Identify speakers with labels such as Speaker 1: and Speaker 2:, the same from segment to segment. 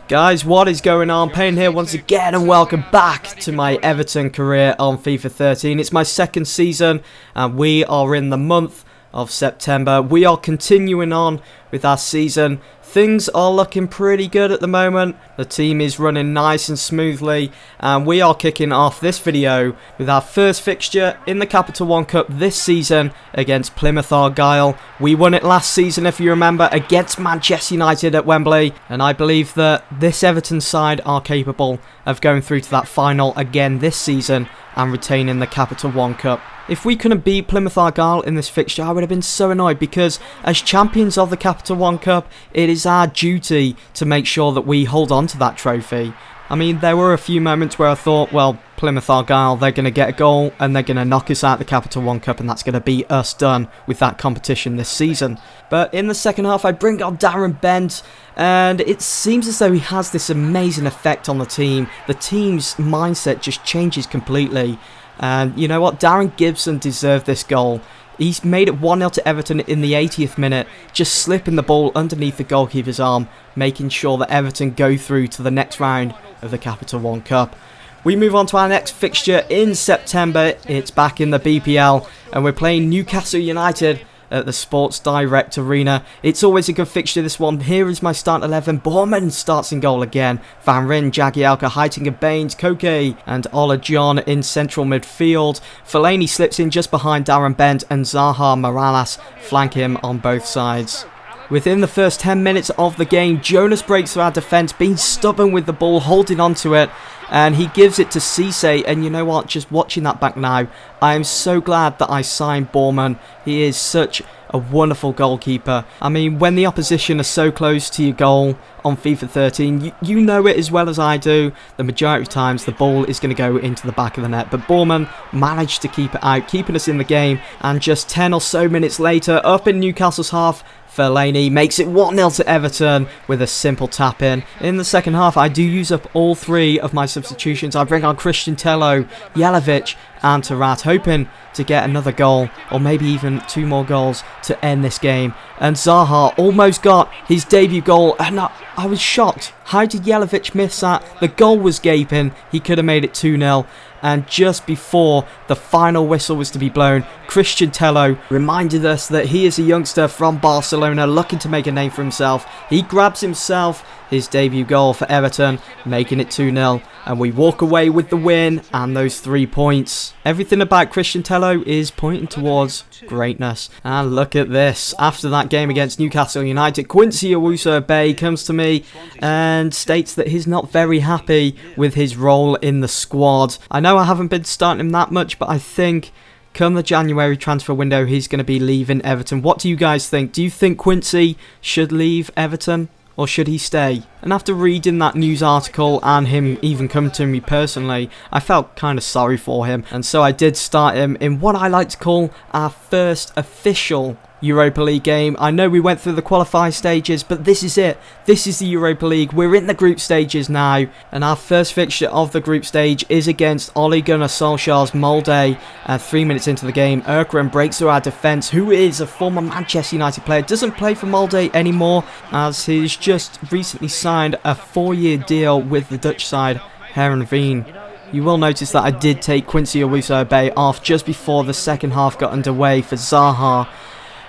Speaker 1: Guys, what is going on? Payne here once again, and welcome back to my Everton career on FIFA 13. It's my second season and we are in the month of September. We are continuing on with our season. Things are looking pretty good at the moment. The team is running nice and smoothly, and we are kicking off this video with our first fixture in the Capital One Cup this season against Plymouth Argyle. We won it last season, if you remember, against Manchester United at Wembley, and I believe that this Everton side are capable of going through to that final again this season and retaining the Capital One Cup. If we couldn't beat Plymouth Argyle in this fixture, I would have been so annoyed, because as champions of the Capital One Cup, it is our duty to make sure that we hold on to that trophy. I mean, there were a few moments where I thought, well, Plymouth Argyle, they're going to get a goal and they're going to knock us out of the Capital One Cup, and that's going to be us done with that competition this season. But in the second half, I bring on Darren Bent, and it seems as though he has this amazing effect on the team. The team's mindset just changes completely. And you know what? Darren Gibson deserved this goal. He's made it 1-0 to Everton in the 80th minute, just slipping the ball underneath the goalkeeper's arm, making sure that Everton go through to the next round of the Capital One Cup. We move on to our next fixture in September. It's back in the BPL, and we're playing Newcastle United at the Sports Direct Arena. It's always a good fixture, this one. Here is my start 11. Borman starts in goal again. Van Rijn, Jagielka, Heitinga, Baines, Koke and Ola John in central midfield. Fellaini slips in just behind Darren Bent, and Zaha Morales flank him on both sides. Within the first 10 minutes of the game, Jonas breaks through our defence, being stubborn with the ball, holding on to it, and he gives it to Cisse. And you know what, just watching that back now, I am so glad that I signed Borman. He is such a wonderful goalkeeper. I mean, when the opposition are so close to your goal on FIFA 13, you know it as well as I do. The majority of times the ball is going to go into the back of the net, but Borman managed to keep it out, keeping us in the game. And just 10 or so minutes later, up in Newcastle's half, Fellaini makes it 1-0 to Everton with a simple tap in. In the second half, I do use up all three of my substitutions. I bring on Christian Tello, Jelavic and Tarat, hoping to get another goal or maybe even two more goals to end this game. And Zaha almost got his debut goal, and I was shocked. How did Jelavic miss that? The goal was gaping. He could have made it 2-0. And just before the final whistle was to be blown, Christian Tello reminded us that he is a youngster from Barcelona looking to make a name for himself. He grabs himself his debut goal for Everton, making it 2-0. And we walk away with the win and those 3 points. Everything about Christian Tello is pointing towards greatness. And look at this. After that game against Newcastle United, Quincy Owusu-Bay comes to me and states that he's not very happy with his role in the squad. I know I haven't been starting him that much, but I think come the January transfer window, he's going to be leaving Everton. What do you guys think? Do you think Quincy should leave Everton, or should he stay? And after reading that news article and him even come to me personally, I felt kind of sorry for him. And so I did start him in what I like to call our first official Europa League game. I know we went through the qualifying stages, but this is it. This is the Europa League. We're in the group stages now, and our first fixture of the group stage is against Ole Gunnar Solskjaer's Molde. 3 minutes into the game, Erkran breaks through our defence, who is a former Manchester United player, doesn't play for Molde anymore, as he's just recently signed a 4-year deal with the Dutch side, Heerenveen. You will notice that I did take Quincy Owusu-Bay off just before the second half got underway for Zaha.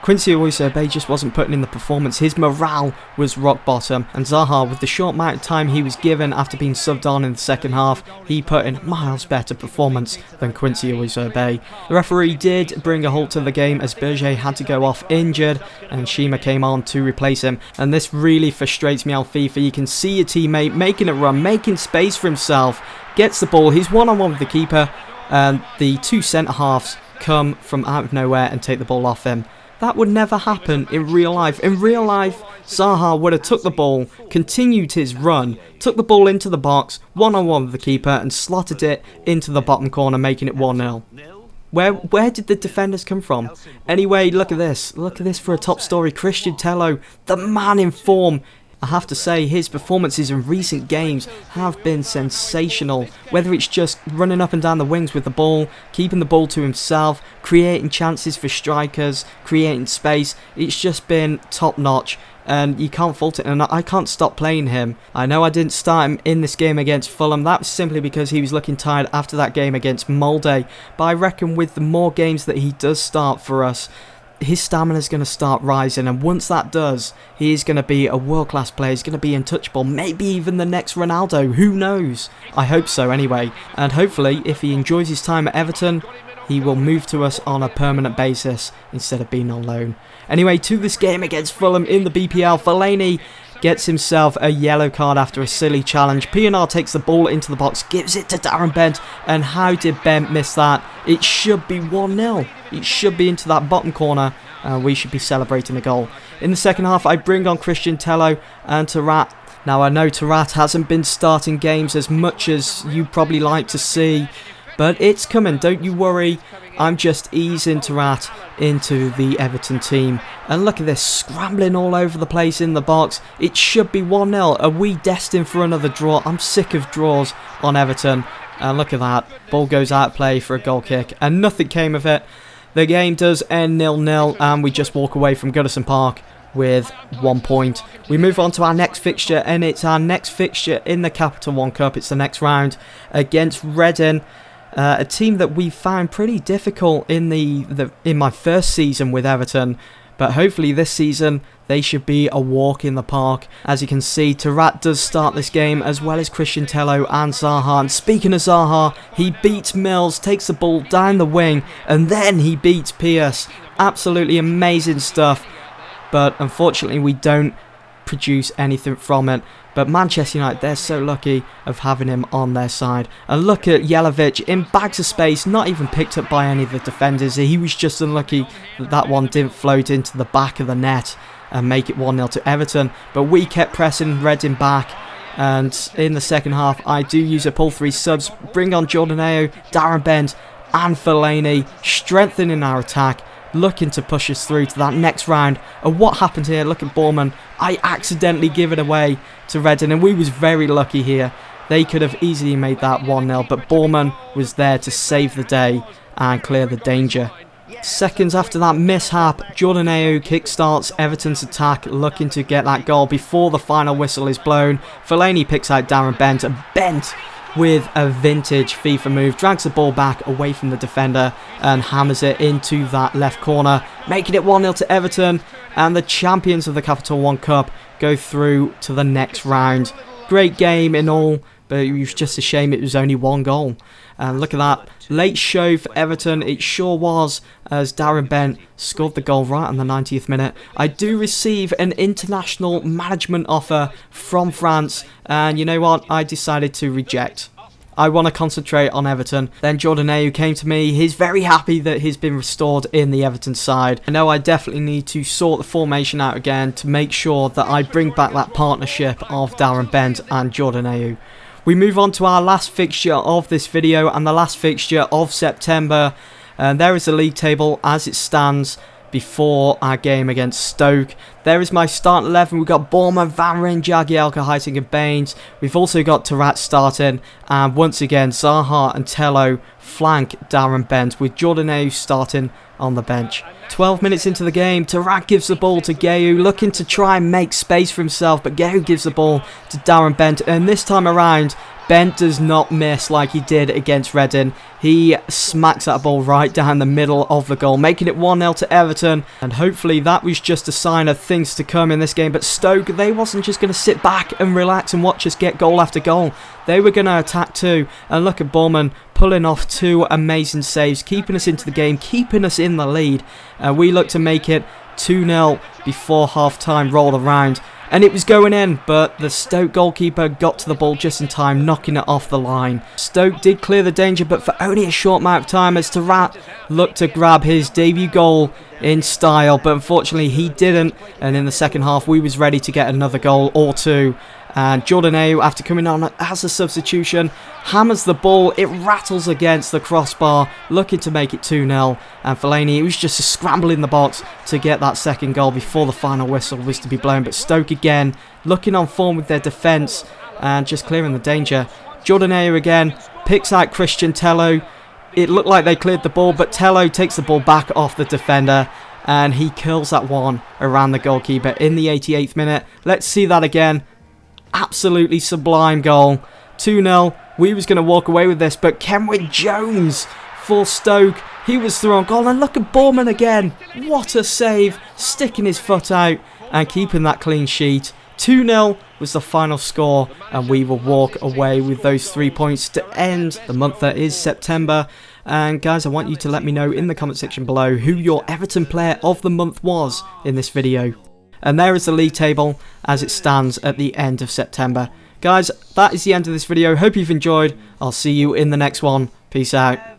Speaker 1: Quincy Owusu-Bay just wasn't putting in the performance. His morale was rock bottom, and Zaha, with the short amount of time he was given after being subbed on in the second half, he put in a miles better performance than Quincy Owusu-Bay. The referee did bring a halt to the game as Berger had to go off injured, and Shima came on to replace him. And this really frustrates me on FIFA. You can see your teammate making a run, making space for himself, gets the ball, he's one-on-one with the keeper, and the two centre-halves come from out of nowhere and take the ball off him. That would never happen in real life. In real life, Zaha would have took the ball, continued his run, took the ball into the box, one-on-one with the keeper, and slotted it into the bottom corner, making it 1-0. Where did the defenders come from? Anyway, look at this. Look at this for a top story. Christian Tello, the man in form. I have to say his performances in recent games have been sensational, whether it's just running up and down the wings with the ball, keeping the ball to himself, creating chances for strikers, creating space. It's just been top notch and you can't fault it, and I can't stop playing him. I know I didn't start him in this game against Fulham, that was simply because he was looking tired after that game against Molde, but I reckon with the more games that he does start for us, his stamina is going to start rising, and once that does, he is going to be a world-class player. He's going to be untouchable, maybe even the next Ronaldo, who knows? I hope so anyway, and hopefully if he enjoys his time at Everton, he will move to us on a permanent basis instead of being on loan. Anyway, to this game against Fulham in the BPL, Fellaini gets himself a yellow card after a silly challenge. Pienaar takes the ball into the box, gives it to Darren Bent, and how did Bent miss that? It should be 1-0. It should be into that bottom corner, and we should be celebrating a goal. In the second half, I bring on Christian Tello and Tarat. Now, I know Tarat hasn't been starting games as much as you probably like to see, but it's coming, don't you worry. I'm just easing Tarat into the Everton team. And look at this, scrambling all over the place in the box. It should be 1-0. Are we destined for another draw? I'm sick of draws on Everton. And look at that. Ball goes out of play for a goal kick. And nothing came of it. The game does end 0-0. And we just walk away from Goodison Park with 1 point. We move on to our next fixture. And it's our next fixture in the Capital One Cup. It's the next round against Reading. A team that we found pretty difficult in in my first season with Everton, but hopefully this season they should be a walk in the park. As you can see, Tarat does start this game as well as Christian Tello and Zaha. And speaking of Zaha, he beats Mills, takes the ball down the wing, and then he beats Pierce. Absolutely amazing stuff, but unfortunately we don't produce anything from it. But Manchester United, they're so lucky of having him on their side. And look at Jelavic in bags of space, not even picked up by any of the defenders. He was just unlucky that that one didn't float into the back of the net and make it 1-0 to Everton. But we kept pressing Reading back. And in the second half, I do use up all three subs. Bring on Jordan Ayew, Darren Bent and Fellaini, strengthening our attack, looking to push us through to that next round. And what happened here? Look at Borman. I accidentally give it away to Reading, and we was very lucky here. They could have easily made that 1-0, but Borman was there to save the day and clear the danger. Seconds after that mishap, Jordan Ayew kickstarts Everton's attack, looking to get that goal before the final whistle is blown. Fellaini picks out Darren Bent, and Bent, with a vintage FIFA move, drags the ball back away from the defender and hammers it into that left corner, making it 1-0 to Everton, and the champions of the Capital One Cup go through to the next round. Great game in all, but it was just a shame it was only one goal. And look at that, late show for Everton, it sure was, as Darren Bent scored the goal right on the 90th minute. I do receive an international management offer from France, and you know what, I decided to reject. I want to concentrate on Everton. Then Jordan Ayew came to me. He's very happy that he's been restored in the Everton side. I know I definitely need to sort the formation out again to make sure that I bring back that partnership of Darren Bent and Jordan Ayew. We move on to our last fixture of this video and the last fixture of September. And there is the league table as it stands before our game against Stoke. There is my start 11. We've got Bournemouth, Van Rijn, Jagielka, Heiting and Baines. We've also got Tarat starting, and once again Zaha and Tello flank Darren Bent with Jordan Ayew starting on the bench. 12 minutes into the game, Tarat gives the ball to Gayu, looking to try and make space for himself, but Gayu gives the ball to Darren Bent, and this time around Bent does not miss like he did against Reading. He smacks that ball right down the middle of the goal, making it 1-0 to Everton. And hopefully that was just a sign of things to come in this game. But Stoke, they wasn't just going to sit back and relax and watch us get goal after goal. They were going to attack too. And look at Borman pulling off two amazing saves, keeping us into the game, keeping us in the lead. We look to make it 2-0 before half-time rolled around. And it was going in, but the Stoke goalkeeper got to the ball just in time, knocking it off the line. Stoke did clear the danger, but for only a short amount of time, as Tarat looked to grab his debut goal in style, but unfortunately he didn't. And in the second half, we was ready to get another goal or two. And Jordan Ayew, after coming on as a substitution, hammers the ball. It rattles against the crossbar, looking to make it 2-0. And Fellaini, was just scrambling the box to get that second goal before the final whistle was to be blown. But Stoke again, looking on form with their defence and just clearing the danger. Jordan Ayew again, picks out Christian Tello. It looked like they cleared the ball, but Tello takes the ball back off the defender. And he kills that one around the goalkeeper in the 88th minute. Let's see that again. Absolutely sublime goal. 2-0. We was going to walk away with this, but Kenwyne Jones for Stoke. He was through on goal, and look at Borman again. What a save. Sticking his foot out and keeping that clean sheet. 2-0 was the final score, and we will walk away with those 3 points to end the month that is September. And guys, I want you to let me know in the comment section below who your Everton player of the month was in this video. And there is the league table as it stands at the end of September. Guys, that is the end of this video. Hope you've enjoyed. I'll see you in the next one. Peace out.